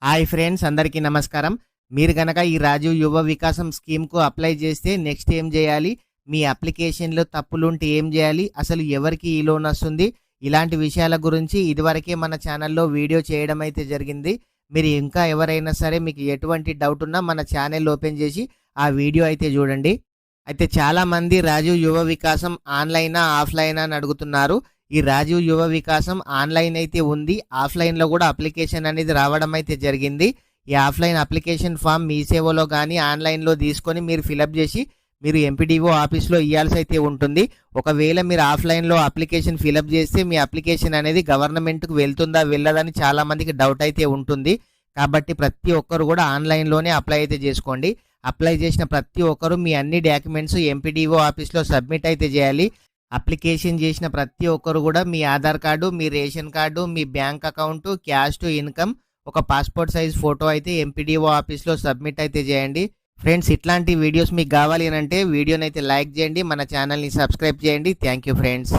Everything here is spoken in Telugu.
హాయ్ ఫ్రెండ్స్, అందరికీ నమస్కారం. మీరు గనక ఈ రాజీవ్ యువ వికాసం స్కీమ్‌కు అప్లై చేస్తే నెక్స్ట్ ఏం చేయాలి? మీ అప్లికేషన్‌లో తప్పులుంటే ఏం చేయాలి? అసలు ఎవరికి ఈ లోన్ వస్తుంది? ఇలాంటి విషయాల గురించి ఇదివరకే మన ఛానల్‌లో వీడియో చేయడం అయితే జరిగింది. మీరు ఇంకా ఎవరైనా సరే మీకు ఎటువంటి డౌట్ ఉన్నా మన ఛానల్ ఓపెన్ చేసి ఆ వీడియో అయితే చూడండి. అయితే చాలామంది రాజీవ్ యువ వికాసం ఆన్‌లైనా, ఆఫ్‌లైనా అని అడుగుతున్నారు. ఈ రాజీవ్ యువ వికాసం ఆన్లైన్ అయితే ఉంది. ఆఫ్లైన్లో కూడా అప్లికేషన్ అనేది రావడం అయితే జరిగింది. ఈ ఆఫ్లైన్ అప్లికేషన్ ఫామ్ మీ సేవలో కానీ ఆన్లైన్లో తీసుకొని మీరు ఫిలప్ చేసి మీరు ఎంపీడీఓ ఆఫీస్లో ఇవ్వాల్సి అయితే ఉంటుంది. ఒకవేళ మీరు ఆఫ్లైన్లో అప్లికేషన్ ఫిలప్ చేస్తే మీ అప్లికేషన్ అనేది గవర్నమెంట్కి వెళ్తుందా వెళ్ళదని చాలామందికి డౌట్ అయితే ఉంటుంది. కాబట్టి ప్రతి ఒక్కరు కూడా ఆన్లైన్లోనే అప్లై అయితే చేసుకోండి. అప్లై చేసిన ప్రతి ఒక్కరు మీ అన్ని డాక్యుమెంట్స్ ఎంపీడీఓ ఆఫీస్లో సబ్మిట్ అయితే చేయాలి. అప్లికేషన్ చేసిన ప్రతి ఒక్కరు కూడా మీ ఆధార్ కార్డు, మీ రేషన్ కార్డు, మీ bank account, cash to income, ఒక పాస్పోర్ట్ సైజ్ ఫోటో అయితే ఎంపీడీఓ ఆఫీస్లో సబ్మిట్ అయితే చేయండి. ఫ్రెండ్స్, ఇట్లాంటి వీడియోస్ మీకు కావాలి అంటే వీడియోని అయితే లైక్ చేయండి, మన ఛానల్ని సబ్స్క్రైబ్ చేయండి. Thank you friends.